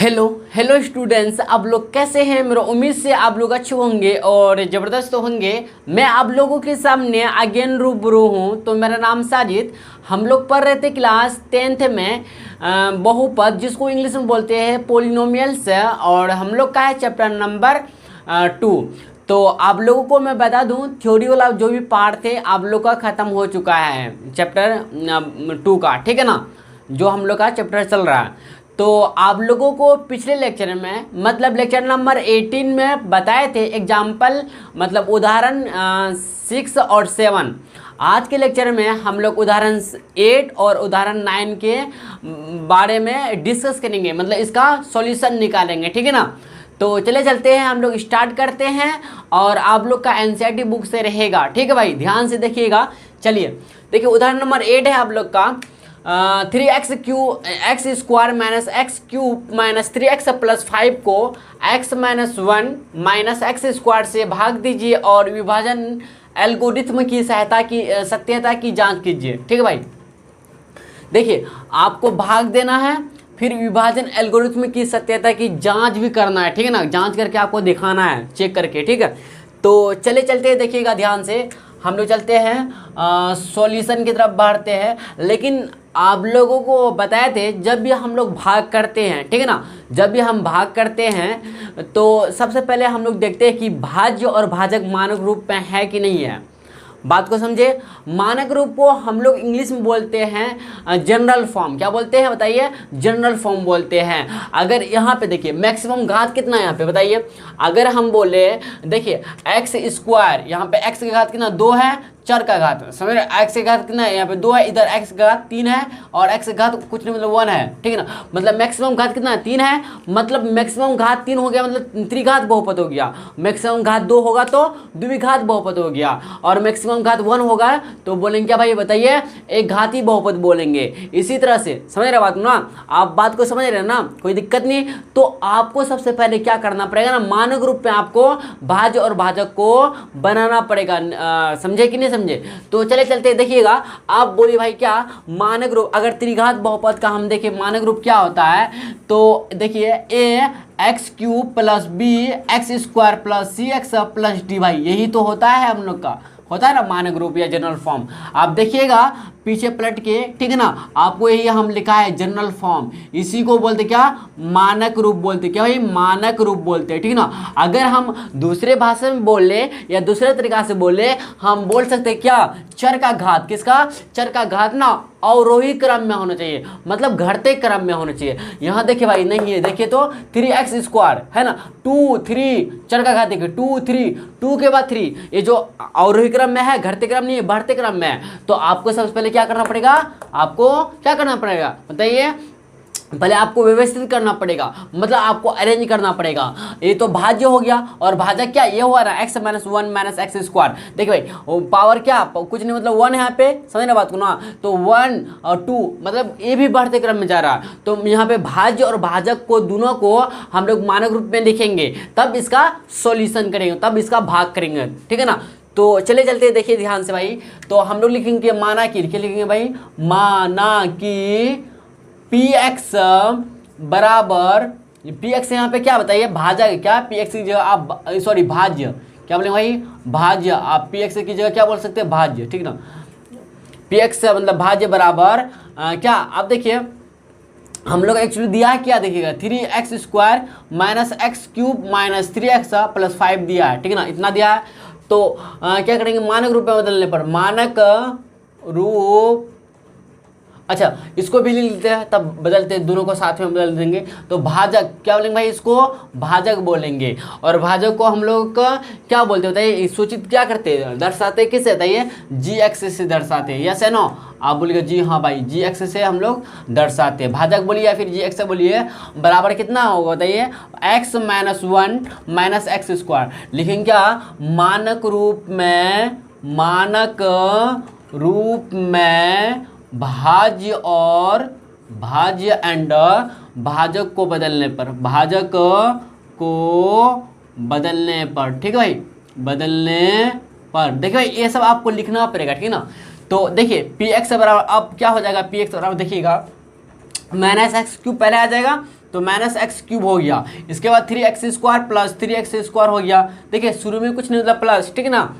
Hello hello students, आप लोग कैसे हैं। मेरा उम्मीद से आप लोग अच्छे होंगे और ज़बरदस्त होंगे। मैं आप लोगों के सामने अगेन रूबरू हूँ। तो मेरा नाम साजिद। हम लोग पढ़ रहे थे क्लास 10th में बहुपद, जिसको इंग्लिश में बोलते हैं पोलिनोमियल्स, और हम लोग का है चैप्टर नंबर 2। तो आप लोगों को मैं बता दूं, थ्योरी वाला जो भी पार्ट थे आप लोग का ख़त्म हो चुका है चैप्टर 2 का, ठीक है ना, जो हम लोग का चैप्टर चल रहा है। तो आप लोगों को पिछले लेक्चर में, मतलब लेक्चर नंबर 18 में बताए थे एग्जाम्पल, मतलब उदाहरण 6 और 7। आज के लेक्चर में हम लोग उदाहरण 8 और उदाहरण 9 के बारे में डिस्कस करेंगे, मतलब इसका सॉल्यूशन निकालेंगे, ठीक है ना। तो चले चलते हैं, हम लोग स्टार्ट करते हैं और आप लोग का एनसीईआरटी बुक से रहेगा, ठीक है भाई, ध्यान से देखिएगा। चलिए देखिए, उदाहरण नंबर 8 है आप लोग का 3x square minus x cube minus 3x plus 5 को x minus 1 minus x square से भाग दीजिए और विभाजन एल्गोरिथ्म की सत्यता की जांच कीजिए, ठीक है भाई। देखिए, आपको भाग देना है, फिर विभाजन एल्गोरिथ्म की सत्यता की जांच भी करना है, ठीक है ना, जांच करके आपको दिखाना है, चेक करके, ठीक है। तो चले चलते देखिएगा ध्यान से, हम लोग चलते हैं सॉल्यूशन की तरफ बढ़ते हैं। लेकिन आप लोगों को बताए थे, जब भी हम लोग भाग करते हैं, ठीक है ना, जब भी हम भाग करते हैं तो सबसे पहले हम लोग देखते हैं कि भाज्य और भाजक मानक रूप में है कि नहीं है। बात को समझे। मानक रूप को हम लोग इंग्लिश में बोलते हैं जनरल फॉर्म। क्या बोलते हैं बताइए? जनरल फॉर्म बोलते हैं। अगर यहाँ पे देखिए मैक्सिमम घात कितना है यहाँ पे बताइए। अगर हम बोले देखिए एक्स स्क्वायर, यहाँ पे एक्स की घात कितना 2 है, 4 का घात, समझ रहे, एक्स की घात कितना है यहाँ पे 2 है, इधर एक्स का घात 3 है और एक्स की घात कुछ नहीं, मतलब 1 है, ठीक है ना। मतलब मैक्सिमम घात कितना है 3 है, मतलब मैक्सिमम घात 3 हो गया, मतलब त्रिघात बहुपद हो गया। मैक्सिमम घात 2 होगा तो द्विघात बहुपद हो गया, और मैक्सिमम घात 1 होगा तो बोलेंगे क्या भाई बताइए, एक घाती बहुपद बोलेंगे। इसी तरह से समझ रहे बात ना, आप बात को समझ रहे ना, कोई दिक्कत नहीं। तो आपको सबसे पहले क्या करना पड़ेगा ना, मानक रूप में आपको भाज्य और भाजक को बनाना पड़ेगा। समझे कि नहीं समझे? तो चले चलते देखिएगा। आप बोलिए भाई क्या मानक रूप, अगर त्रिघात बहुपद का हम देखें मानक रूप क्या होता है, तो देखिए a x cube plus b x square plus c x plus d, भाई यही तो होता है हम लोग का, होता है ना मानक रूप या जनरल फॉर्म। आप देखिएगा पीछे पलट के, ठीक है ना, आपको यही हम लिखा है जनरल फॉर्म। इसी को बोलते क्या, मानक रूप बोलते, क्या भाई, मानक रूप बोलते, ठीक है ना। अगर हम दूसरे भाषा में बोले या दूसरे तरीका से बोले, हम बोल सकते क्या, चर का घात, किसका, चर का घात ना अवरोही क्रम में होना चाहिए, मतलब घटते क्रम में होना चाहिए। यहाँ देखिए भाई नहीं है, देखिए तो 3x स्क्वायर है ना, 2 3 चर का घात देखिए 2 3, 2 के बाद 3, ये जो अवरोही क्रम में है, घटते क्रम नहीं है, बढ़ते क्रम में है। तो आपको सबसे पहले क्या करना पड़ेगा, आपको क्या करना पड़ेगा बताइए, पहले आपको व्यवस्थित करना पड़ेगा, मतलब आपको अरेंज करना पड़ेगा। ये तो भाज्य हो गया, और भाजक क्या, ये हुआ ना x minus 1 minus x square. देखिए भाई पावर क्या, कुछ नहीं, मतलब 1 यहाँ पे, समझ ना बात को ना। तो 1 और 2, मतलब ये भी बढ़ते क्रम में जा रहा है। तो यहाँ पे भाज्य और भाजक को दोनों को हम लोग मानक रूप में लिखेंगे, तब इसका सॉल्यूशन करेंगे, तब इसका भाग करेंगे, ठीक है ना। तो चले चलते देखिए ध्यान से भाई। तो हम लोग लिखेंगे माना की, क्या लिखेंगे भाई, माना की px बराबर, px यहाँ पे क्या बताइए, भाजक, क्या px की जगह आप सॉरी भाज्य, क्या बोलेंगे भाई, भाज्य। आप px की जगह क्या बोल सकते हैं, भाज्य, ठीक ना। px मतलब भाज्य बराबर क्या, आप देखिए हम लोग एक्चुअली दिया है क्या, देखिएगा 3x square minus x cube minus 3x plus 5 दिया है, ठीक है ना, इतना दिया है। तो क्या करेंगे, मानक रूप में बदलने पर, मानक रूप, अच्छा इसको भी ले लेते हैं, तब बदलते हैं, दोनों को साथ में बदल देंगे। तो भाजक क्या बोलेंगे भाई, इसको भाजक बोलेंगे। और भाजक को हम लोग का क्या बोलते होता है, सूचित क्या करते हैं, दर्शाते किससे बताइए, जी एक्स से दर्शाते हैं, यस है नो, आप बोलिए जी हाँ भाई, जी एक्स से हम लोग दर्शाते हैं, भाजक बोलिए या फिर जी एक्स बोलिए। बराबर कितना होगा बताइए, x minus 1 minus x square. लिखेंगे क्या, मानक रूप में, मानक रूप में भाज्य और भाज्य एंड भाजक को बदलने पर, भाजक को बदलने पर, ठीक है भाई, बदलने पर। देखिए भाई ये सब आपको लिखना पड़ेगा, ठीक है ना। तो देखिए पी एक्स बराबर अब क्या हो जाएगा, पी एक्स बराबर देखिएगा माइनस एक्स क्यूब पहले आ जाएगा, तो माइनस एक्स क्यूब हो गया। इसके बाद 3x² प्लस 3x² हो गया। देखिए शुरू में कुछ नहीं होता प्लस, ठीक है ना।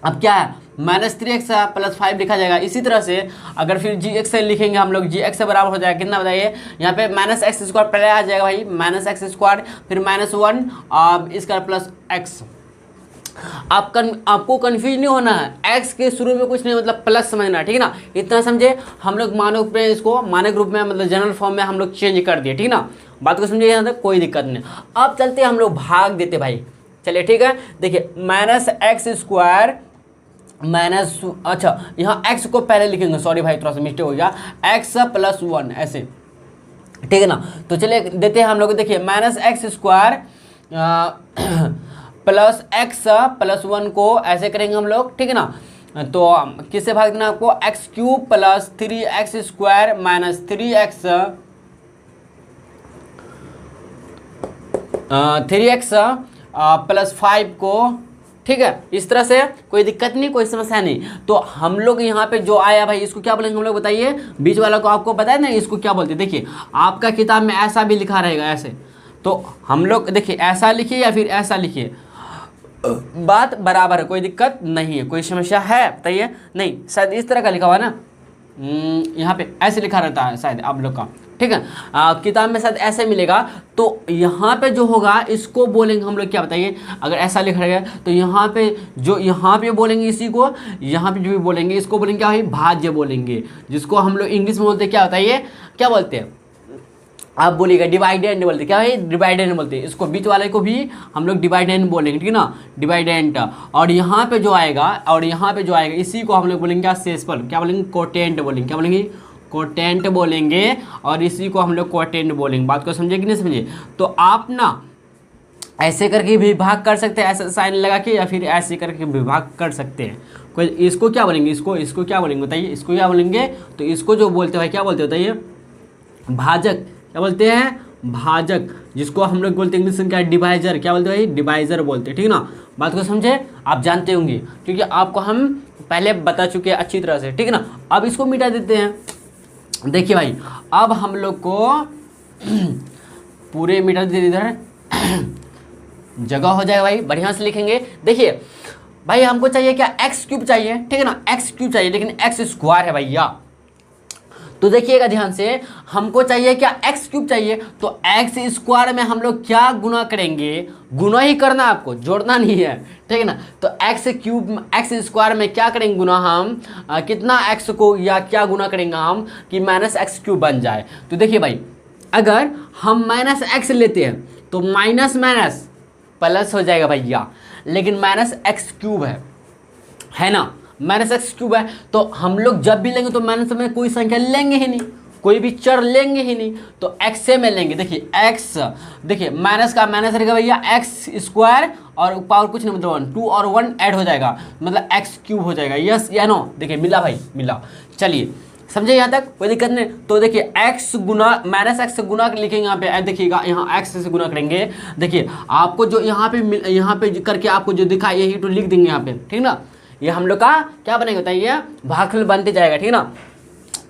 अब क्या है -3x प्लस 5 लिखा जाएगा। इसी तरह से अगर फिर gx से लिखेंगे हम लोग, gx से बराबर हो जाएगा कितना बताइए, यहाँ पे -x² पहले आ जाएगा भाई, -x² फिर -1 अब इसका प्लस x। आपको कंफ्यूज नहीं होना है, x के शुरू में कुछ नहीं मतलब प्लस समझना, ठीक है ना। इतना समझे। हम लोग मानक में इसको मानक रूप में मतलब जनरल फॉर्म में हम लोग चेंज कर दिए, ठीक है ना। बात को समझिए, यहाँ तक कोई दिक्कत नहीं। अब चलते हम लोग भाग देते भाई, चलिए ठीक है। देखिए -x² माइनस, अच्छा यहाँ x को पहले लिखेंगे, सॉरी भाई थोड़ा सा मिस्टेक हो गया, x प्लस 1 ऐसे, ठीक है ना। तो चलिए देते हैं हम लोग, देखिए -x² प्लस x प्लस 1 को ऐसे करेंगे हम लोग, ठीक है ना। तो किससे भाग देना आपको, x³ plus 3x² minus 3x plus 5 को, ठीक है। इस तरह से कोई दिक्कत नहीं, कोई समस्या नहीं। तो हम लोग यहाँ पे जो आया भाई इसको क्या बोलेंगे हम लोग बताइए, बीच वाला को आपको बताया ना इसको क्या बोलते हैं। देखिए आपका किताब में ऐसा भी लिखा रहेगा ऐसे, तो हम लोग देखिए ऐसा लिखिए या फिर ऐसा लिखिए, बात बराबर है, कोई दिक्कत नहीं है। कोई समस्या है बताइए, नहीं शायद इस तरह का लिखा हुआ ना, यहाँ पे ऐसे लिखा रहता है शायद आप लोग का, ठीक है। किताब में शायद ऐसे मिलेगा। तो यहाँ पे जो होगा इसको बोलेंगे हम लोग क्या बताइए, अगर ऐसा लिखा रहेगा तो यहाँ पे जो यहाँ पे बोलेंगे इसी को, यहाँ पे जो भी बोलेंगे इसको बोलेंगे क्या भाई, भाज्य बोलेंगे, जिसको हम लोग इंग्लिश में बोलते हैं क्या बताइए, क्या बोलते हैं आप बोलिएगा, डिवाइडेंट बोलते हैं, क्या है डिवाइडेंट बोलते हैं इसको, बीच वाले को भी हम लोग डिवाइडेंट बोलेंगे, ठीक है ना, डिवाइडेंट। और यहाँ पे जो आएगा, और यहाँ पे जो आएगा इसी को हम लोग बोलेंगे क्या, शेषफल, क्या बोलेंगे, कोटेंट बोलेंगे, क्या बोलेंगे, कोटेंट बोलेंगे। और इसी को हम लोग कोटेंट बोलेंगे। बात को समझे कि नहीं समझे। तो आप ना ऐसे करके भी भाग कर सकते हैं, ऐसा साइन लगा के, या फिर ऐसे करके भी भाग कर सकते हैं। कोई इसको क्या बोलेंगे, इसको क्या बोलेंगे बताइए, इसको क्या बोलेंगे, तो इसको जो बोलते हैं भाई क्या बोलते हैं बताइए, भाजक, क्या बोलते हैं, भाजक, जिसको हम लोग बोलते हैं इंग्लिश में क्या, डिवाइजर, क्या बोलते हैं भाई, डिवाइजर बोलते हैं, ठीक है ना। बात को समझे, आप जानते होंगे क्योंकि आपको हम पहले बता चुके हैं अच्छी तरह से, ठीक है ना। अब इसको मिटा देते हैं। देखिए भाई अब हम लोग को पूरे मिटा देते, इधर जगह हो जाएगा भाई, बढ़िया से लिखेंगे। देखिए भाई हमको चाहिए क्या, x³ चाहिए, ठीक है ना, x³ चाहिए, लेकिन x² है भैया। तो देखिएगा ध्यान से, हमको चाहिए क्या, x³ चाहिए, तो x² में हम लोग क्या गुना करेंगे, गुना ही करना, आपको जोड़ना नहीं है, ठीक है ना। तो x² में क्या करेंगे गुना, हम कितना x को या क्या गुना करेंगे हम कि -x³ बन जाए। तो देखिए भाई अगर हम -x लेते हैं तो माइनस माइनस प्लस हो जाएगा भैया, लेकिन -x³ है ना, -x³ है। तो हम लोग जब भी लेंगे तो माइनस में कोई संख्या लेंगे ही नहीं, कोई भी चर लेंगे ही नहीं, तो x से में लेंगे। देखिए x, देखिए माइनस का माइनस रहेगा भैया, x² और पावर कुछ नहीं मतलब 1, 2 और 1 ऐड हो जाएगा, मतलब x³ हो जाएगा, यस या नो। देखिए मिला भाई, मिला। चलिए समझे यहाँ तक, कोई दिक्कत नहीं। तो देखिए x गुना -x से गुना लिखेंगे यहाँ पे, देखिएगा यहाँ x से गुना करेंगे। देखिए आपको जो यहाँ पे करके आपको जो दिखा यही तो लिख देंगे यहाँ पे, ठीक ना। ये हम लोग का क्या बनेगा बताइए, भागफल बनते जाएगा, ठीक है ना।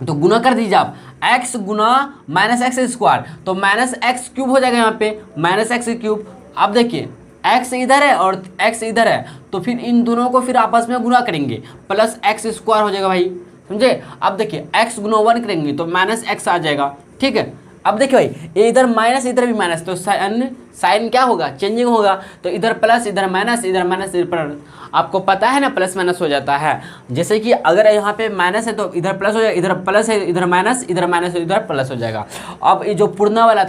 तो गुना कर दीजिए आप, x गुना -x², तो -x³ हो जाएगा यहाँ पे, -x³। अब देखिए x इधर है और x इधर है, तो फिर इन दोनों को फिर आपस में गुना करेंगे, प्लस x² हो जाएगा भाई, समझे। अब देखिए x गुना 1 करेंगे तो -x आ जाएगा, ठीक है। अब देखिए भाई इधर माइनस इधर भी माइनस, तो साइन क्या होगा, चेंजिंग होगा। तो इधर प्लस इधर माइनस, इधर माइनस इधर प्लस, आपको पता है ना प्लस माइनस हो जाता है। जैसे कि अगर यहाँ पे माइनस है तो इधर प्लस हो जाएगा, इधर प्लस है इधर माइनस, इधर माइनस है इधर प्लस हो जाएगा। अब ये जो पुराना वाला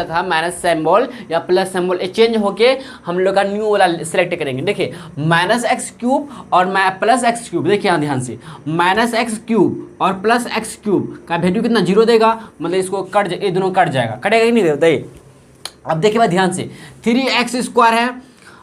था माइनस सिंबल या प्लस सिंबल, ये चेंज होके हम लोग का न्यू वाला सिलेक्ट करेंगे। देखिए -x³ और प्लस x³, देखिए यहाँ ध्यान से, -x³ और प्लस x³ का वैल्यू कितना 0 देगा, मतलब इसको कट, ये दोनों कट जाएगा, कटेगा ही नहीं बताइए। अब देखिए भाई ध्यान से, 3x² है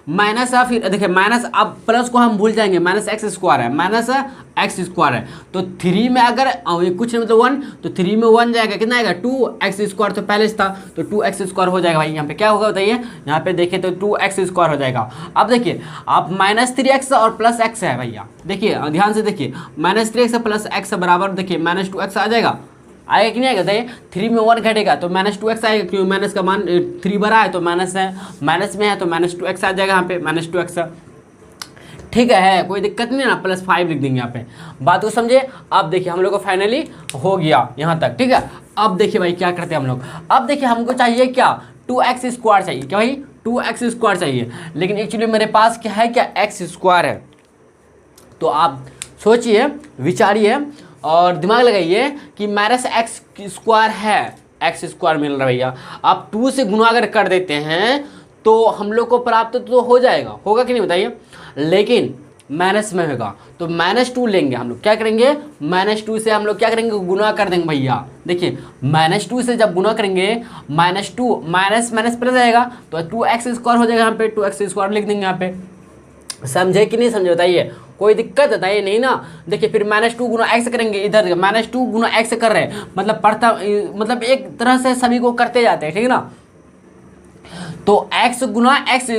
माइनस, फिर देखिए माइनस, अब प्लस को हम भूल जाएंगे, -x² है, -x² है, तो 3 में अगर कुछ नहीं मतलब 1, तो 3 में 1 जाएगा, कितना आएगा 2x², तो पहले था तो 2x² हो जाएगा भाई। यहाँ पे क्या होगा बताइए, यहाँ पे देखिए तो 2x² हो जाएगा। अब देखिए आप -3x और प्लस x है भैया, देखिए ध्यान से देखिए, -3x प्लस x बराबर देखिए -2x आ जाएगा, आएगा कि नहीं आएगा बताइए। 3 में 1 घटेगा तो -2x आएगा, क्योंकि माइनस का मान 3 बड़ा है तो माइनस है, माइनस में है तो -2x आ जाएगा यहाँ पे, -2x। ठीक है, कोई दिक्कत नहीं ना, +5 लिख देंगे यहाँ पे। बात को समझे। अब देखिए हम लोग को फाइनली हो गया यहाँ तक। ठीक है, अब देखिए भाई क्या करते हैं हम लोग। अब देखिए हमको चाहिए क्या, 2x² चाहिए। क्या भाई, 2x² चाहिए। लेकिन एक्चुअली मेरे पास क्या है, क्या x² है। तो आप सोचिए, विचारिए और दिमाग लगाइए कि -x² है, x² मिल रहा है भैया। आप 2 से गुणा अगर कर देते हैं तो हम लोग को प्राप्त तो हो जाएगा, होगा कि नहीं बताइए। लेकिन माइनस में होगा तो -2 लेंगे हम लोग। क्या करेंगे, -2 से हम लोग क्या करेंगे, गुना कर देंगे भैया। देखिए -2 से जब गुना करेंगे, -2 माइनस प्लस आएगा तो 2x² हो जाएगा। यहाँ पे 2x² लिख देंगे यहाँ पे। समझे कि नहीं समझे बताइए, कोई दिक्कत बताइए नहीं ना। देखिए फिर -2 गुना x करेंगे, इधर -2 गुना x कर रहे हैं, मतलब पढ़ता मतलब एक तरह से सभी को करते जाते हैं, ठीक है ना। तो x गुना x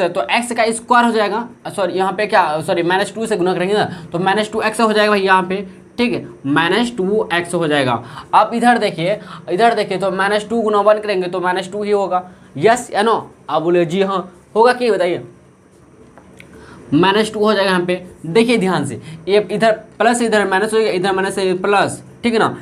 तो x का स्क्वायर हो जाएगा, सॉरी यहाँ पे क्या, सॉरी -2 से गुना करेंगे ना तो -2x हो जाएगा भाई यहाँ पे। ठीक है, -2x हो जाएगा। अब इधर देखिए तो -2 गुना 1 करेंगे तो -2 ही होगा। यस या नो, आप बोले जी हाँ, होगा कि बताइए। -2 हो जाएगा यहाँ पे। देखिए ध्यान से, ये इधर प्लस इधर माइनस हो गया, इधर माइनस प्लस, ठीक है ना।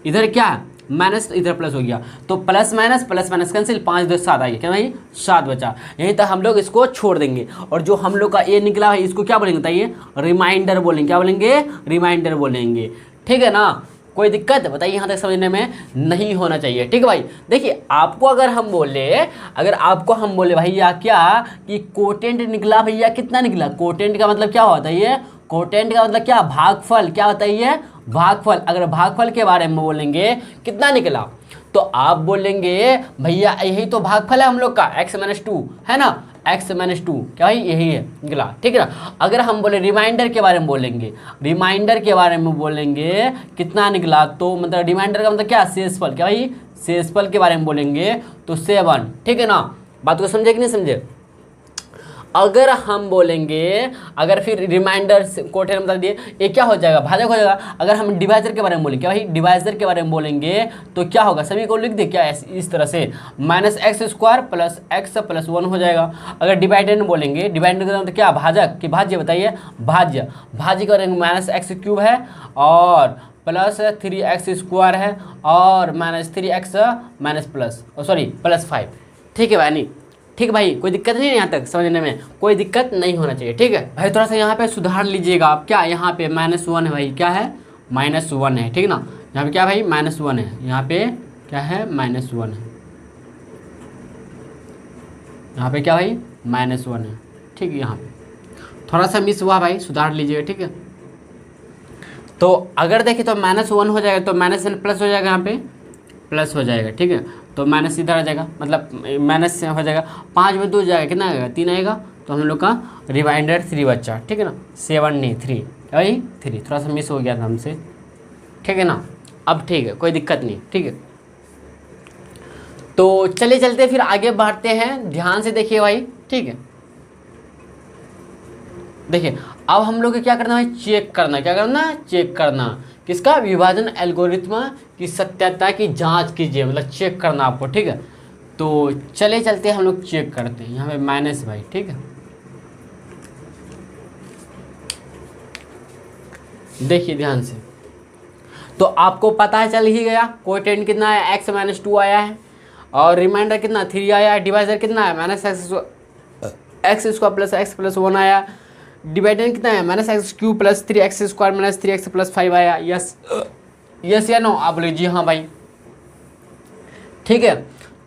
इधर क्या है माइनस, इधर प्लस हो गया तो प्लस माइनस कैंसिल, 5 2 7 आइए, क्या भाई 7 बचा। यहीं तक हम लोग इसको छोड़ देंगे। और जो हम लोग का ए निकला है इसको क्या बोलेंगे बताइए, रिमाइंडर बोलेंगे। क्या बोलेंगे, रिमाइंडर बोलेंगे। ठीक है ना, कोई दिक्कत बताइए यहाँ तक समझने में नहीं होना चाहिए। ठीक है भाई, देखिए आपको अगर हम बोले भैया क्या कि कोटेंट निकला भैया, कितना निकला। कोटेंट का मतलब क्या होता है ये, कोटेंट का मतलब क्या, भागफल। क्या होता है ये, भागफल। अगर भागफल के बारे में बोलेंगे कितना निकला तो आप बोलेंगे भैया यही तो भागफल है हम लोग का, x-2 है ना, x-2 क्या भाई यही है निकला। ठीक है ना। अगर हम बोले रिमाइंडर के बारे में बोलेंगे, कितना निकला तो मतलब रिमाइंडर का मतलब क्या, शेषफल। क्या भाई, शेषफल के बारे में बोलेंगे तो 7। ठीक है ना, बात को समझे कि नहीं समझे। अगर हम बोलेंगे, अगर फिर रिमाइंडर कोटेंट बता दिए, ये क्या हो जाएगा, भाजक हो जाएगा। अगर हम डिवाइजर के बारे में बोलेंगे, क्या भाई डिवाइजर के बारे में बोलेंगे तो क्या होगा, सभी को लिख दे क्या इस तरह से, -x² प्लस x प्लस 1 हो जाएगा। अगर डिवाइडेंड बोलेंगे, डिवाइडेंड का मतलब क्या, भाजक कि भाज्य बताइए, भाज्य के बारे में -x³ है और प्लस 3x² है और -3x +5। ठीक है भाई, नहीं ठीक है भाई, कोई दिक्कत नहीं है यहाँ तक समझने में, कोई दिक्कत नहीं होना चाहिए। ठीक है भाई, थोड़ा सा यहाँ पे सुधार लीजिएगा आप। क्या यहाँ पे -1 है भाई, क्या है -1 है। ठीक है ना, यहाँ पे क्या भाई -1 है, यहाँ पे क्या है -1 है, यहाँ पे क्या भाई -1 है। ठीक है, यहाँ पे थोड़ा सा मिस हुआ भाई, सुधार लीजिएगा। ठीक है, तो अगर देखें तो -1 हो जाएगा तो -n प्लस हो जाएगा, यहाँ पे प्लस हो जाएगा। ठीक है, तो माइनस इधर आ जाएगा, मतलब माइनस से हो जाएगा। 5 में 2 जाएगा, कितना आएगा 3 आएगा। तो हम लोग का रिमाइंडर 3 बच्चा। ठीक है ना, 7 नहीं 3 भाई 3, थोड़ा सा मिस हो गया था हमसे। ठीक है ना, अब ठीक है, कोई दिक्कत नहीं। ठीक है, तो चलिए चलते फिर आगे बढ़ते हैं, ध्यान से देखिए भाई। ठीक है, देखिए अब हम लोग को क्या करना है, चेक करना। क्या करना है, चेक करना। किसका, विभाजन एल्गोरिथ्म की सत्यता की जांच कीजिए, मतलब चेक करना आपको। ठीक है, तो चले चलते हम लोग चेक करते हैं। यहाँ पे माइनस भाई, ठीक है, देखिए ध्यान से। तो आपको पता चल ही गया कोटेंट कितना है, x-2 आया है और रिमाइंडर कितना 3 आया है, डिवाइजर कितना है -x² प्लस x प्लस 1 आया, डिवाइडेंड कितना है -x³ plus 3x² minus 3x plus 5 आया। यस या नो, आप बोले जी हाँ भाई। ठीक है,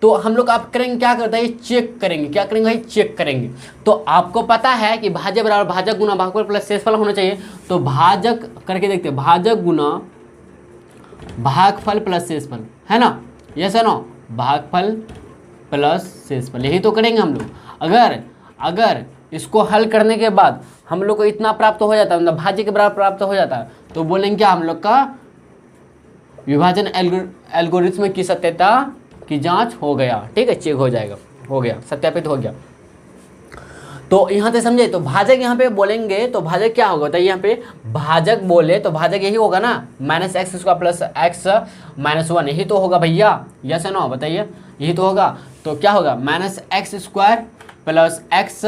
तो हम लोग आप करेंगे क्या करते हैं, चेक करेंगे। क्या करेंगे भाई, चेक करेंगे। तो आपको पता है कि भाजक बराबर भाजक गुना भागफल प्लस शेषफल होना चाहिए। तो भाजक करके देखते हैं, भाजक गुना भागफल प्लस शेषफल, है ना। यस या नो, भागफल प्लस शेषफल, यही तो करेंगे हम लोग। अगर इसको हल करने के बाद हम लोग को इतना प्राप्त हो जाता है, मतलब भाज्य के बराबर प्राप्त हो जाता है, तो बोलेंगे क्या, हम लोग का विभाजन एल्गोरिथ्म की सत्यता की जांच हो गया। ठीक है, चेक हो जाएगा, हो गया, सत्यापित हो गया। तो यहाँ से समझे, तो भाजक यहाँ पे बोलेंगे तो भाजक क्या होगा बताइए, यहाँ पे भाजक बोले तो भाजक यही होगा ना, minus x square plus x minus one, यही तो होगा भैया, यस है ना, बताइए यही तो होगा। तो क्या होगा, minus x square plus x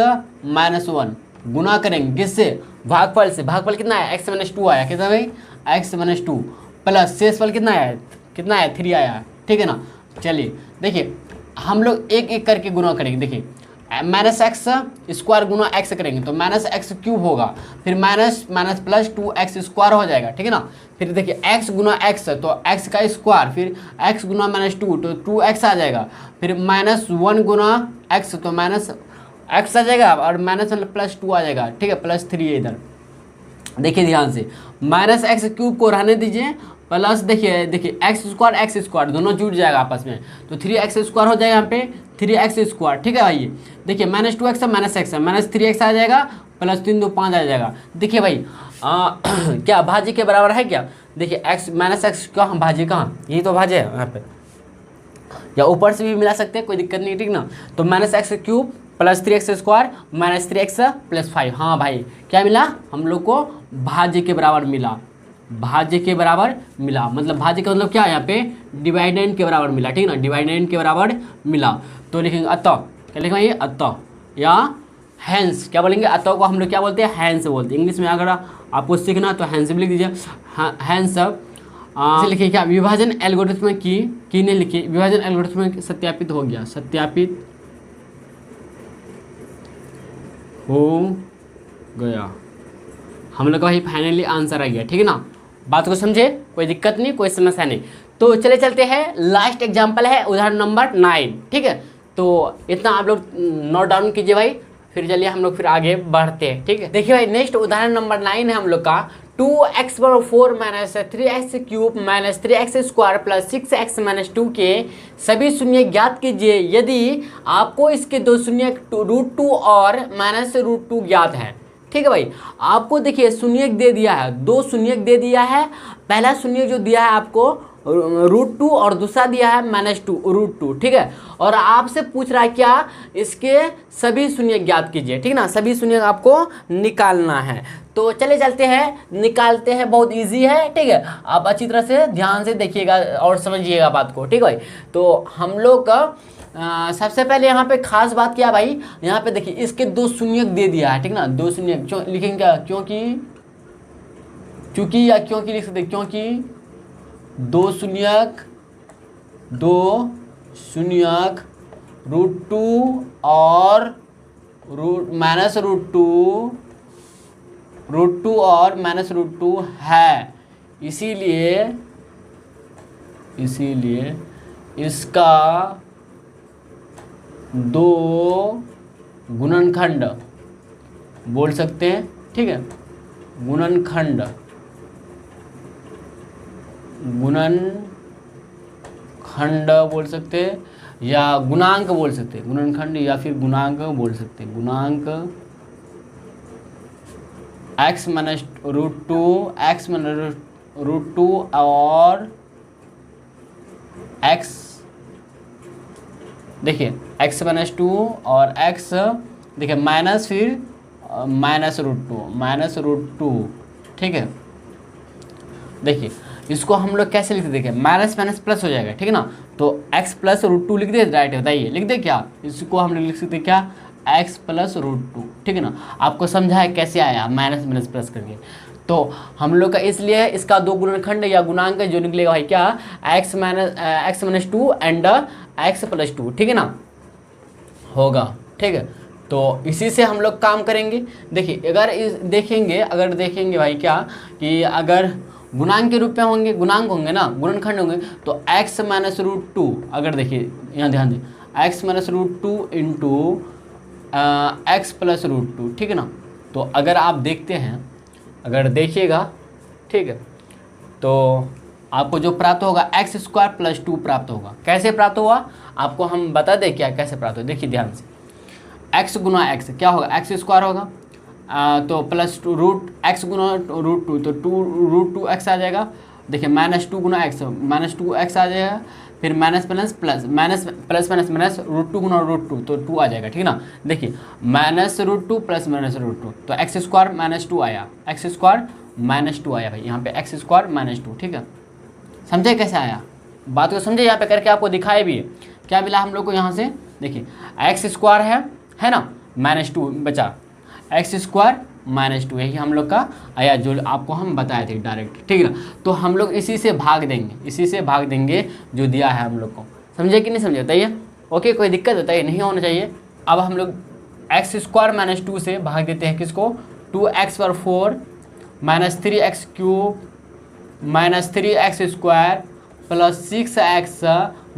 minus one, गुना करेंगे किससे, भागफल से, भागफल कितना है, एक्स माइनस टू आया, कितना भाई, एक्स माइनस टू, प्लस शेषफल कितना आया, कितना आया, 3 आया, ठीक है ना। चलिए देखिए हम लोग एक एक करके गुना करेंगे, देखिए माइनस एक्स स्क्वायर गुना एक्स करेंगे तो माइनस एक्स क्यूब होगा, फिर minus minus plus 2x square हो जाएगा, ठीक है ना। फिर देखिए x गुना एक्स तो x का स्क्वायर, फिर x गुना माइनस टू तो 2x आ जाएगा, फिर माइनस 1 गुना x तो माइनस x आ जाएगा, और माइनस प्लस 2 आ जाएगा, ठीक है, प्लस 3 है इधर। देखिए ध्यान से, माइनस एक्स क्यूब को रहने दीजिए, प्लस देखिए एक्स स्क्वायर दोनों जुड़ जाएगा आपस में, तो 3x स्क्वायर हो जाएगा यहाँ पे 3x स्क्वायर, ठीक है भाई। देखिए minus 2x minus x minus 3x आ जाएगा, प्लस 3 2 5 आ जाएगा। देखिए भाई क्या भाज्य के बराबर है क्या, देखिए x माइनस एक्स कहाँ भाज्य, कहाँ यही तो भाज्य है यहाँ पे, या ऊपर से भी मिला सकते हैं, कोई दिक्कत नहीं, ठीक ना। तो minus x cube plus 3x square minus 3x plus 5, हाँ भाई क्या मिला हम लोग को, भाज्य के बराबर मिला, भाज्य के बराबर मिला, मतलब भाज्य का मतलब क्या है यहाँ पे, डिवाइडेंड के बराबर मिला, ठीक है ना, डिवाइडेंड के बराबर मिला। तो लिखेंगे अतः, क्या लिखेंगे अतः, या हैंस, क्या बोलेंगे, अतः को हम लोग क्या बोलते हैं, हैंस बोलते हैं। इंग्लिश में अगर आपको सीखना तो हैंस भी लिख दीजिए, हैंस। लिखिए क्या, विभाजन एल्गोरिथम की नहीं लिखी, विभाजन एल्गोरिथम सत्यापित हो गया, सत्यापित हो गया, हम लोग का भाई फाइनली आंसर आ गया, ठीक है ना। बात को समझे, कोई दिक्कत नहीं, कोई समस्या नहीं। तो चले चलते हैं, लास्ट एग्जाम्पल है उदाहरण नंबर 9, ठीक है। तो इतना आप लोग नोट डाउन कीजिए भाई, फिर चलिए हम लोग फिर आगे बढ़ते हैं, ठीक है। देखिए भाई नेक्स्ट उदाहरण नंबर 9 है हम लोग का, 2x/4 minus 3x cube minus 3x square plus 6x minus 2 के सभी शून्य ज्ञात कीजिए यदि आपको इसके दो शून्य √2 और माइनस √2 ज्ञात है, ठीक है भाई। आपको देखिए शून्यक दे दिया है, दो शून्यक दे दिया है, पहला शून्य जो दिया है आपको √2 और दूसरा दिया है -2 √2, ठीक है। और आपसे पूछ रहा है क्या, इसके सभी शून्य ज्ञात कीजिए, ठीक है ना, सभी शून्य आपको निकालना है। तो चले चलते हैं, निकालते हैं, बहुत इजी है, ठीक है। आप अच्छी तरह से ध्यान से देखिएगा और समझिएगा बात को, ठीक है भाई। तो हम लोग का सबसे पहले यहाँ पे खास बात क्या भाई, यहाँ पे देखिए इसके दो शून्यक दे दिया है, ठीक ना, दो शून्यक, क्यों लिखेंगे क्या, क्योंकि या क्योंकि लिख सकते, क्योंकि दो शून्यक √2 और √2 और -√2 है, इसीलिए इसका दो गुणनखंड बोल सकते हैं, ठीक है, गुणनखंड बोल सकते हैं, या गुणांक बोल सकते हैं, गुणनखंड या फिर गुणांक बोल सकते हैं, गुणांक x माइनस √2 और x, देखिए x माइनस 2 और x, देखिए माइनस फिर -√2, ठीक है। देखिए इसको हम लोग कैसे लिखते, देखिए माइनस माइनस प्लस हो जाएगा, ठीक है ना। तो x प्लस √2 लिख दे राइट, बताइए लिख दे क्या, इसको हम लोग लिख सकते क्या, x प्लस √2, ठीक है ना। आपको समझा है कैसे आया माइनस माइनस प्लस करके। तो हम लोग का इसलिए इसका दो गुणनखंड या गुणांक जो निकलेगा भाई क्या, x minus 2 and x plus 2, ठीक है ना, होगा, ठीक है। तो इसी से हम लोग काम करेंगे। देखिए अगर देखेंगे भाई क्या, कि अगर गुणांक के रूप में होंगे, गुणांक होंगे ना, गुणनखंड होंगे, तो x माइनस √2, अगर देखिए यहाँ ध्यान दें, x minus √2 into x plus √2, ठीक है ना। तो अगर आप देखते हैं, अगर देखिएगा, ठीक है, तो आपको जो प्राप्त होगा x स्क्वायर प्लस 2 प्राप्त होगा। कैसे प्राप्त हुआ आपको हम बता दें क्या, कैसे प्राप्त हो, देखिए ध्यान से, x गुना x क्या होगा, x स्क्वायर होगा, तो प्लस √x गुना √2 तो 2 √2x आ जाएगा, देखिए माइनस टू गुना एक्स, माइनस टू एक्स आ जाएगा, फिर minus plus plus minus plus minus minus root two गुना रूट टू, तो टू आ जाएगा, ठीक है ना। देखिए minus root two plus minus root two, तो एक्स स्क्वायर माइनस टू आया, एक्स स्क्वायर माइनस टू आया भाई, यहाँ पे एक्स स्क्वायर माइनस टू, ठीक है। समझे कैसे आया, बात को समझे, यहाँ पे करके आपको दिखाए भी है। क्या मिला हम लोग को यहाँ से, देखिए एक्स स्क्वायर है ना, माइनस टू बचा, एक्स स्क्वायर माइनस टू, यही हम लोग का आया जो आपको हम बताए थे डायरेक्ट, ठीक है ना। तो हम लोग इसी से भाग देंगे, इसी से भाग देंगे जो दिया है हम लोग को, समझे कि नहीं समझे, बताइए। ओके, कोई दिक्कत बताइए, नहीं होना चाहिए। अब हम लोग एक्स स्क्वायर माइनस टू से भाग देते हैं किसको, 2x/4 minus 3x³ minus 3x square plus 6x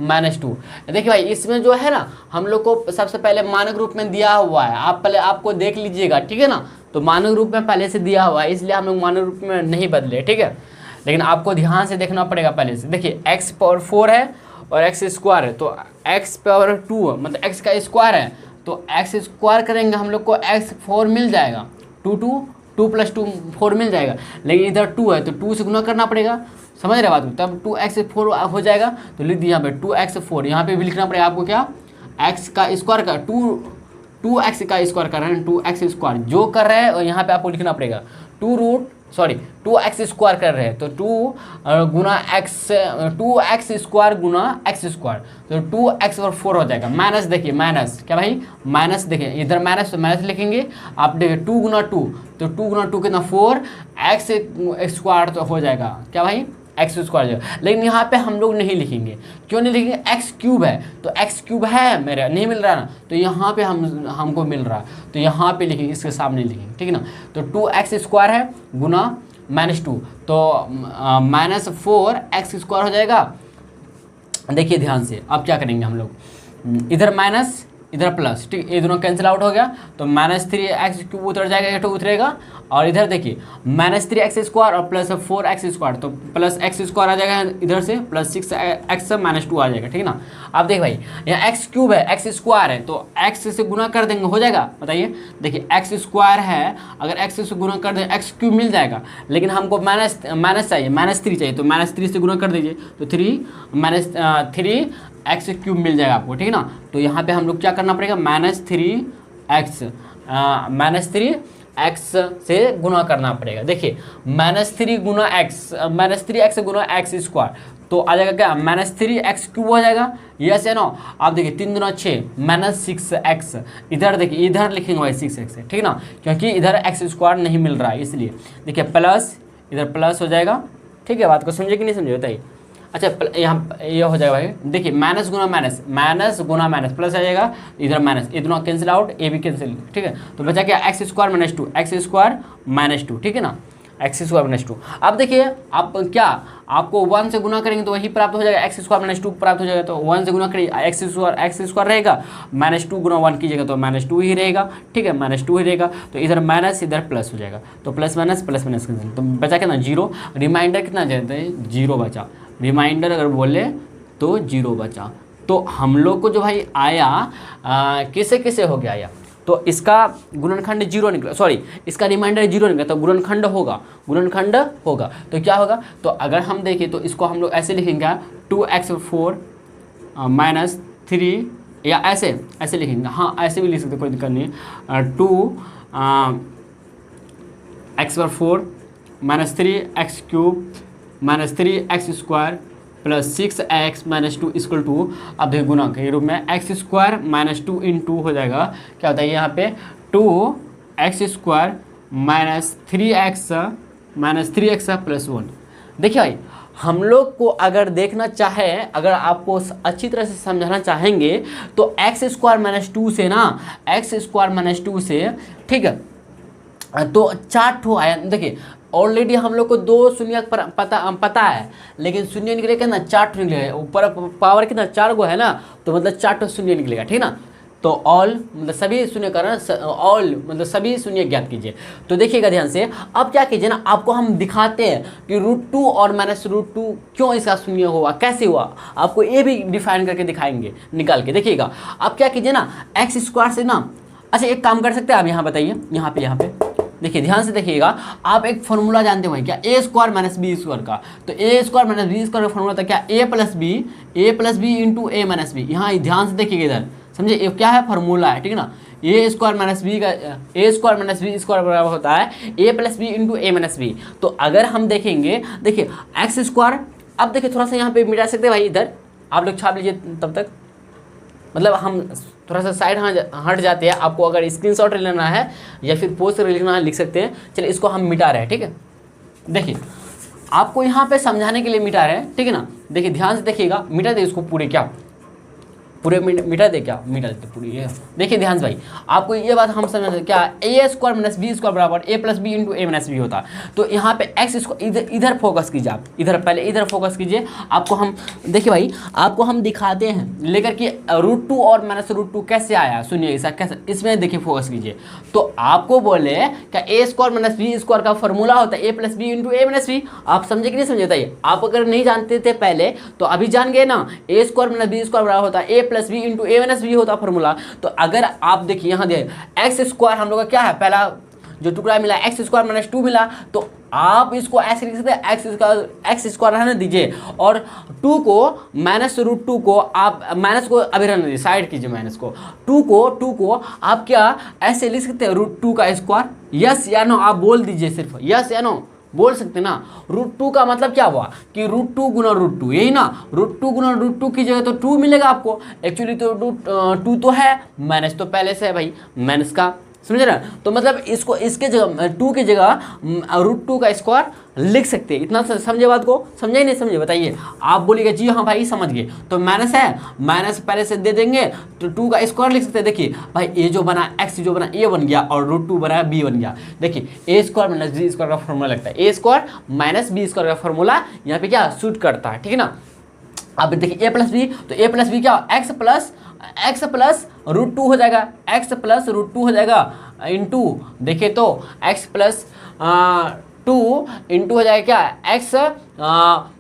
minus two. देखिए भाई इसमें जो है ना हम लोग को सबसे पहले मानक रूप में दिया हुआ है, आप पहले आपको देख लीजिएगा, ठीक है ना। तो मानक रूप में पहले से दिया हुआ है, इसलिए हम लोग मानक रूप में नहीं बदले, ठीक है। लेकिन आपको ध्यान से देखना पड़ेगा पहले से। देखिए x पावर 4 है और x स्क्वायर है, तो x पावर 2 मतलब x का स्क्वायर है, तो x स्क्वायर करेंगे हम लोग को x 4 मिल जाएगा, 2 प्लस 2 4 मिल जाएगा। लेकिन इधर 2 है तो 2 से गुना करना पड़ेगा, समझ रहे बात को, तब 2x4 हो जाएगा। तो लिख दिया यहाँ पे 2x4, यहाँ पे भी लिखना पड़ेगा आपको क्या, x का स्क्वायर का 2x का स्क्वायर कर रहे हैं, 2x स्क्वायर जो कर रहे हैं, और यहाँ पे आपको लिखना पड़ेगा 2x स्क्वायर कर रहे हैं, तो 2 गुना x, 2x स्क्वायर गुना x स्क्वायर, तो 2x/4 हो जाएगा। माइनस देखिए, माइनस क्या भाई, माइनस देखिए इधर माइनस, तो माइनस लिखेंगे आप, देखिए 2 गुना 2, तो 2 गुना 2 कितना 4, x स्क्वायर तो हो जाएगा क्या भाई, एक्स स्क्वायर। लेकिन यहाँ पे हम लोग नहीं लिखेंगे, क्यों नहीं लिखेंगे, एक्स क्यूब है, तो एक्स क्यूब है मेरे नहीं मिल रहा ना, तो यहाँ पे हमको मिल रहा है, तो यहाँ पे लिखेंगे, इसके सामने लिखेंगे, ठीक है ना। तो 2x स्क्वायर है गुना -2, तो माइनस 4x स्क्वायर हो जाएगा। देखिए ध्यान से, अब क्या करेंगे हम लोग, इधर माइनस इधर प्लस, ठीक, ये दोनों कैंसिल आउट हो गया, तो -3x³ उतर जाएगा, ये 2 उतरेगा, और इधर देखिए -3x स्क्वायर और प्लस 4x स्क्वायर, तो प्लस x स्क्वायर आ जाएगा इधर से, प्लस 6x -2 आ जाएगा, ठीक है ना। अब देख भाई यहाँ x³ है, x स्क्वायर है, तो x से गुना कर देंगे, हो जाएगा, बताइए। देखिए x स्क्वायर है, अगर x से गुना कर दें x³ मिल जाएगा, लेकिन हमको माइनस चाहिए, -3 चाहिए, तो -3 से गुना कर दीजिए, तो 3x³ मिल जाएगा आपको, ठीक है ना। तो यहाँ पे हम लोग क्या करना पड़ेगा, -3x से गुना करना पड़ेगा। देखिए -3 गुना x, -3x गुना x स्क्वायर, तो आ जाएगा क्या, -3x³ हो जाएगा, यस है ना। आप देखिए 3 दूना 6, -6x, इधर देखिए इधर लिखेंगे भाई 6x है, ठीक है ना, क्योंकि इधर x स्क्वायर नहीं मिल रहा है, इसलिए देखिए प्लस इधर प्लस हो जाएगा, ठीक है। बात को समझे कि नहीं समझे, बताइए। अच्छा यहाँ ये हो जाएगा भाई, देखिए माइनस गुना माइनस प्लस आ जाएगा, इधर माइनस, ये दोनों कैंसिल आउट, ये भी कैंसिल, ठीक है। तो बचा क्या, x स्क्वायर -2, x स्क्वायर -2, ठीक है ना, x स्क्वायर -2। अब देखिए आप क्या, आपको 1 से गुना करेंगे तो वही प्राप्त हो जाएगा, x स्क्वायर -2 प्राप्त हो जाएगा, तो 1 से गुना करिए, x स्क्वायर रहेगा, -2 गुना 1 कीजिएगा तो -2 ही रहेगा, ठीक है, -2 ही रहेगा। तो इधर माइनस इधर प्लस हो जाएगा, तो प्लस माइनस कैंसिल, तो बचा कितना 0, रिमाइंडर कितना जाता है 0 बचा, रिमाइंडर अगर बोले तो 0 बचा। तो हम लोग को जो भाई आया किसे किसे हो गया आया, तो इसका गुणनखंड 0 निकला, सॉरी इसका रिमाइंडर 0 निकला, तो गुणनखंड होगा, तो क्या होगा, तो अगर हम देखें तो इसको हम लोग ऐसे लिखेंगे 2x4 -3, या ऐसे लिखेंगे, हाँ ऐसे भी लिख सकते, कोई दिक्कत नहीं है, 2x/4 -3x³ -3x square plus 6x -2 equal to, अब देखिए गुना के रूप में x स्क्वायर -2 × हो जाएगा, क्या होता है यहाँ पे 2x स्क्वायर -3x प्लस 1। देखिए भाई हम लोग को अगर देखना चाहे, अगर आपको अच्छी तरह से समझाना चाहेंगे तो x स्क्वायर -2 से ना, x स्क्वायर -2 से, ठीक है, तो 4 ठो आया। देखिए ऑलरेडी हम लोग को 2 शून्य पता है, लेकिन शून्य निकलेगा कितना, 4 ठो निकलेगा, ऊपर पावर कितना 4 गो है ना, तो मतलब 4 ठो शून्य निकलेगा, ठीक ना। तो ऑल मतलब सभी शून्य करना, ऑल मतलब सभी शून्य ज्ञात कीजिए। तो देखिएगा ध्यान से, अब क्या कीजिए ना, आपको हम दिखाते हैं कि √2 और -√2 क्यों इसका शून्य हुआ, कैसे हुआ, आपको ये भी डिफाइन करके दिखाएंगे निकाल के। देखिएगा अब क्या कीजिए ना, x स्क्वायर से ना, अच्छा एक काम कर सकते हैं आप, यहाँ बताइए, यहाँ पे देखिए ध्यान से देखिएगा, आप एक फॉर्मूला जानते हो क्या, ए स्क्वायर माइनस बी स्क्वायर का। तो ए स्क्वायर माइनस बी स्क्वायर का फॉर्मूला था क्या, ए प्लस बी इंटू ए माइनस बी। यहाँ ध्यान से देखिएगा इधर, समझे ये क्या है, फॉर्मूला है, ठीक है ना। ए स्क्वायर माइनस बी का ए स्क्वायर माइनस बी स्क्वायर बराबर होता है ए प्लस बी इंटू ए माइनस बी। तो अगर हम देखेंगे, देखिए एक्स स्क्वायर, अब देखिए थोड़ा सा यहाँ पे मिटा सकते हैं भाई, इधर आप लोग छाप लीजिए तब तक, मतलब हम थोड़ा सा साइड हट जाते हैं। आपको अगर स्क्रीनशॉट लेना है या फिर पोस्ट लिखना है लिख सकते हैं। चलिए इसको हम मिटा रहे हैं, ठीक है। देखिए आपको यहाँ पे समझाने के लिए मिटा रहे हैं, ठीक है ना। देखिए ध्यान से देखिएगा, मिटा दे इसको पूरे, क्या पूरे मिटा दे, क्या मिटा देते पूरी ये। देखिए ध्यान से भाई, आपको ये बात हम समझ क्या, ए स्क्वायर माइनस बी स्क्वायर बराबर ए प्लस बी इंटू ए माइनस बी होता है। तो यहाँ पे एक्स इसको इधर फोकस कीजिए, आप इधर पहले इधर फोकस कीजिए। आपको हम देखिए भाई, आपको हम दिखाते हैं लेकर के √2 और -√2 कैसे आया, सुनिए ऐसा कैसे, इसमें देखिए फोकस कीजिए। तो आपको बोले क्या ए स्क्वायर माइनस बी स्क्वायर का फॉर्मूला होता है ए प्लस बी इंटू ए माइनस बी। आप समझे कि नहीं समझे बताइए। आप अगर नहीं जानते थे पहले तो अभी जान गए ना, ए स्क्वायर माइनस बी स्क्वायर बराबर होता है ए प्लस बी इंटू ए माइनस बी होता फॉर्मूला। तो अगर आप देखिए यहाँ दे एक्स स्क्वायर हम लोग का क्या है, पहला जो टुकड़ा मिला एक्स स्क्वायर माइनस 2 मिला, तो आप इसको ऐसे लिख सकते हैं एक्स स्क्वायर रहने दीजिए और 2 को -√2 को आप माइनस को अभी रहने दीजिए, साइड कीजिए माइनस को, 2 को आप क्या ऐसे लिख सकते हैं √2 का स्क्वायर। यस या नो आप बोल दीजिए, सिर्फ यस या नो बोल सकते ना। √2 का मतलब क्या हुआ कि √2 गुना √2, यही ना, √2 गुना √2 की जगह तो 2 मिलेगा आपको। एक्चुअली तो 2 तो है, माइनस तो पहले से है भाई, माइनस का, समझ रहे हैं। तो मतलब इसको इसके जगह 2 की जगह √2 का स्क्वायर लिख सकते हैं। इतना समझे बात को, समझे ही नहीं समझे बताइए। आप बोलिएगा जी हाँ भाई समझ गए, तो माइनस है, माइनस पहले से दे देंगे तो 2 का स्क्वायर लिख सकते हैं। देखिए भाई ए जो बना एक्स जो बना ए बन गया और √2 बना बी बन गया। देखिए ए स्क्वायर माइनस बी स्क्वायर का फॉर्मूला लगता है, ए स्क्वायर माइनस बी स्क्वायर का फॉर्मूला यहाँ पे क्या सूट करता है, ठीक है ना। अब देखिए ए प्लस बी, तो ए प्लस बी क्या एक्स प्लस √2 हो जाएगा, एक्स प्लस √2 हो जाएगा इंटू, देखिए तो एक्स प्लस 2 इंटू हो जाएगा क्या एक्स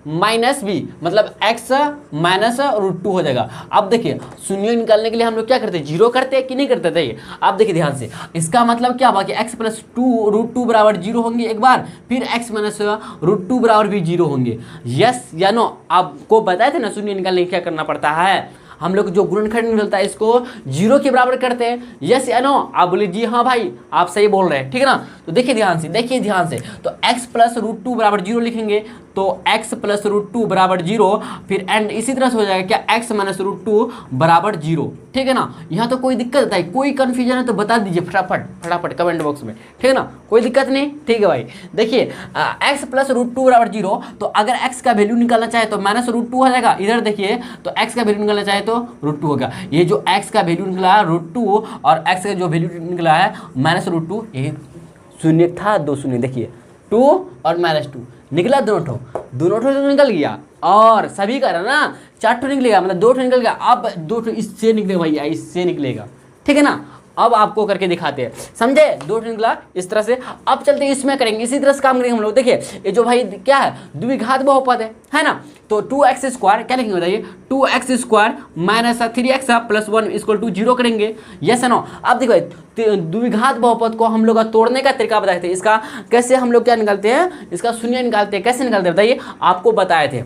माइनस बी, मतलब एक्स माइनस √2 हो जाएगा। अब देखिए शून्य निकालने के लिए हम लोग क्या करते हैं, जीरो करते हैं कि नहीं करते थे। आप देखिए ध्यान से, इसका मतलब क्या हुआ कि एक्स प्लस 2 √2 बराबर 0 होंगे एक बार, फिर एक्स माइनस √2 बराबर भी 0 होंगे। यस या नो, आपको बताए थे ना शून्य निकालने क्या करना पड़ता है, हम लोग जो गुणनखंड मिलता है इसको 0 के बराबर करते हैं। यस या नो, आप बोले जी हाँ भाई आप सही बोल रहे हैं, ठीक है ना। तो देखिए ध्यान से, तो x प्लस √2 बराबर 0 लिखेंगे, तो x प्लस √2 बराबर 0, फिर एंड इसी तरह से हो जाएगा क्या x माइनस √2 बराबर 0, ठीक है ना। यहाँ तो कोई दिक्कत है, कोई कन्फ्यूजन है तो बता दीजिए फटाफट कमेंट बॉक्स में, ठीक है ना, कोई दिक्कत नहीं, ठीक है भाई। देखिए x प्लस √2 बराबर 0, तो अगर x का वैल्यू निकालना चाहे तो -√2 हो जाएगा। इधर देखिए तो x का वैल्यू निकालना चाहे तो √2 होगा। ये जो x का वैल्यू निकला है √2 और x का जो वैल्यू निकला है -√2, ये शून्य था, 2 शून्य, देखिए 2 और -2 निकला, दोनों ठो तो निकल गया, और सभी का ना 4 ठो निकलेगा, मतलब 2 ठो निकल गया। अब 2 ठो इससे निकलेगा भैया, इससे निकलेगा, ठीक है ना। अब आपको करके दिखाते हैं, समझे, 2 ठो निकला इस तरह से। अब चलते इसमें करेंगे, इसी तरह से काम करेंगे हम लोग। देखिए ये जो भाई क्या है, द्विघात बहुपद है ना। तो 2x स्क्वायर क्या लिखेंगे बताइए, 2x square minus 3x plus 1 equal to 0 करेंगे। Yes no. अब देखो द्विघात बहुपद को हम लोग का तोड़ने का तरीका बताए थे, इसका कैसे हम लोग क्या निकालते हैं, इसका शून्य निकालते हैं, कैसे निकालते हैं बताइए, आपको बताए थे।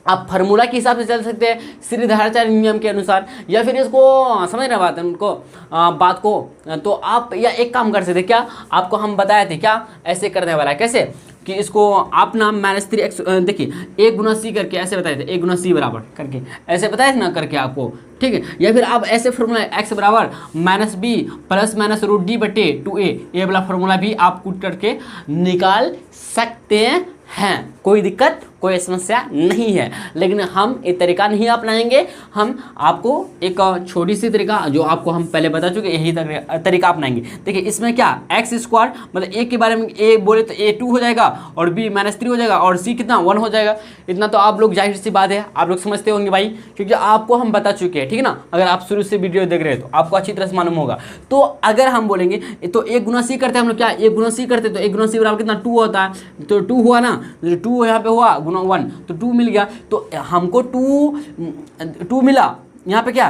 आप फार्मूला के हिसाब से चल सकते हैं, श्रीधराचार्य नियम के अनुसार, या फिर इसको समझ रहे बात है उनको बात को, तो आप या एक काम कर सकते, क्या आपको हम बताए थे, क्या ऐसे करने वाला है, कैसे कि इसको आप ना -3x, देखिए a गुना c करके ऐसे बताए थे, a गुना c बराबर करके ऐसे बताए थे ना करके आपको, ठीक है। या फिर आप ऐसे फॉर्मूला x बराबर -b प्लस -√d/2a, ये वाला फॉर्मूला भी आप कूट करके निकाल सकते हैं, कोई दिक्कत कोई समस्या नहीं है। लेकिन हम ये तरीका नहीं अपनाएंगे, हम आपको एक छोटी सी तरीका जो आपको हम पहले बता चुके यही तरीका अपनाएंगे। देखिए इसमें क्या एक्स स्क्वायर, मतलब ए के बारे में ए बोले तो a 2 हो जाएगा और b -3 हो जाएगा और c कितना 1 हो जाएगा। इतना तो आप लोग जाहिर सी बात है आप लोग समझते होंगे भाई, क्योंकि आपको हम बता चुके हैं, ठीक है ना। अगर आप शुरू से वीडियो देख रहे हैं तो आपको अच्छी तरह से मालूम होगा। तो अगर हम बोलेंगे तो a गुना c करते हैं हम लोग, क्या a गुना c करते, तो a गुना c बराबर कितना 2 होता है, तो 2 हुआ ना, 2 यहाँ पे हुआ गुना 1, तो 2 मिल गया। तो हमको 2 मिला, यहाँ पे क्या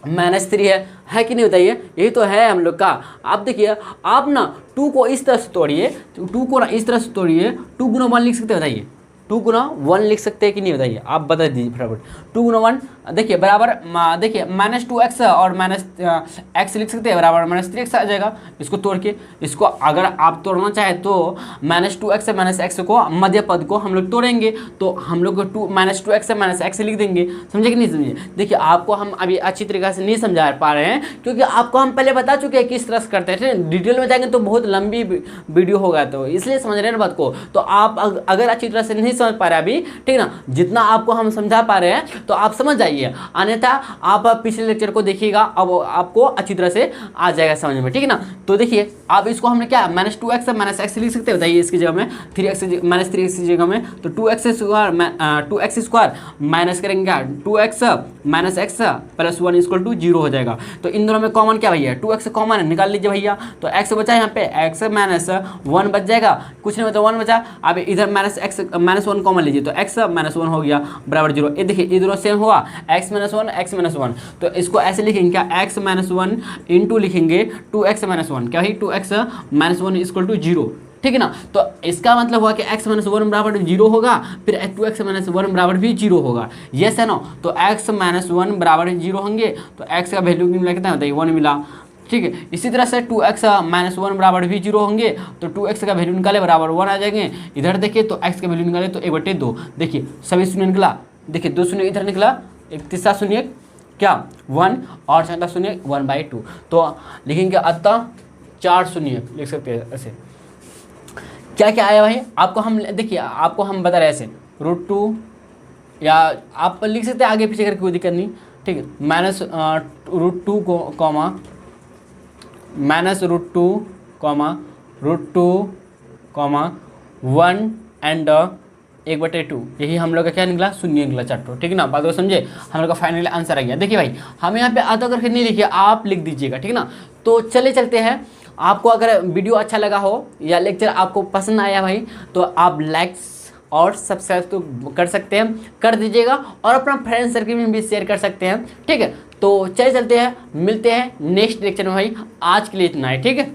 -3 है कि नहीं बताइए, यही तो है हम लोग का। आप देखिए, आप ना 2 को इस तरह से तोड़िए, 2 को ना इस तरह से तोड़िए, 2 गुना 1 लिख सकते हैं बताइए, 2 गुना 1 लिख सकते हैं कि नहीं बताइए, आप बता दीजिए फटाफट। 2 गुना 1 देखिए बराबर देखिए -2x और -x लिख सकते हैं, बराबर -3x आ जाएगा। इसको तोड़ के, इसको अगर आप तोड़ना चाहे तो -2x से -x को मध्य पद को हम लोग तोड़ेंगे, तो हम लोग -2x से -x लिख देंगे। समझे कि नहीं समझे? देखिए आपको हम अभी अच्छी तरीके से नहीं समझा पा रहे हैं, क्योंकि आपको हम पहले बता चुके हैं किस तरह से करते हैं। डिटेल में जाएंगे तो बहुत लंबी वीडियो होगा, तो इसलिए समझ रहे हैं ना बात को। तो आप अगर अच्छी तरह से नहीं समझ पा रहे अभी, ठीक ना, जितना आपको हम समझा पा रहे हैं तो आप समझ जाइए, अन्यथा आप पिछले लेक्चर को देखिएगा, अब आपको अच्छी तरह से आ जाएगा समझ में, ठीक है ना। तो देखिए अब इसको हमने क्या -2x से -x लिख सकते हैं बताइए, इसकी जगह में 3x -3x की जगह में, तो 2x स्क्वायर माइनस करेंगे क्या, 2x -x + 1 = 0 हो जाएगा। तो इन दोनों में कॉमन क्या भैया, 2x कॉमन है, निकाल लीजिए भैया। तो x बचा यहाँ पे, x -1 बच जाएगा, कुछ नहीं मतलब 1 बचा। अब इधर -1 कॉमन लीजिए, तो x -1 हो गया बराबर 0। ये देखिए ये दोनों सेम हुआ, x -1 तो इसको ऐसे लिखेंगे क्या, x -1 इंटू लिखेंगे 2x -1, क्या भाई 2x -1 = 0, ठीक है ना। तो इसका मतलब हुआ कि x -1 बराबर 0 होगा, फिर 2x -1 बराबर भी 0 होगा, यस है ना। तो x -1 बराबर 0 होंगे, तो x का वैल्यू मिला कितना बताइए, 1 मिला, ठीक है। इसी तरह से 2x -1 बराबर भी 0 होंगे, तो 2x का वैल्यू निकाले बराबर 1 आ जाएंगे। इधर देखिए तो x का वैल्यू निकाले तो 1/2, देखिए सभी शून्य निकला, देखिए 2 शून्य इधर निकला, एक तीसरा शून्य क्या 1 और चौथा शून्य 1/2, तो लिखेंगे अतः 4 शून्य लिख सकते हैं ऐसे। क्या क्या आया भाई आपको, हम देखिए आपको हम बता रहे हैं ऐसे √2, या आप लिख सकते हैं आगे पीछे करके, कोई दिक्कत नहीं, ठीक है। -√2 कॉमा -√2 1 और 1/2, यही हम लोग का क्या निकला, शून्य निकला चार्टो, ठीक है ना। बात को समझे, हम लोग का फाइनल आंसर आ गया। देखिए भाई हम यहाँ पे आधा करके नहीं लिखिए, आप लिख दीजिएगा, ठीक है ना। तो चलते हैं, आपको अगर वीडियो अच्छा लगा हो या लेक्चर आपको पसंद आया भाई, तो आप लाइक्स और सब्सक्राइब तो कर सकते हैं, कर दीजिएगा, और अपना फ्रेंड सर्कल में भी शेयर कर सकते हैं, ठीक है। तो चलते हैं, मिलते हैं नेक्स्ट लेक्चर में भाई, आज के लिए इतना है, ठीक है।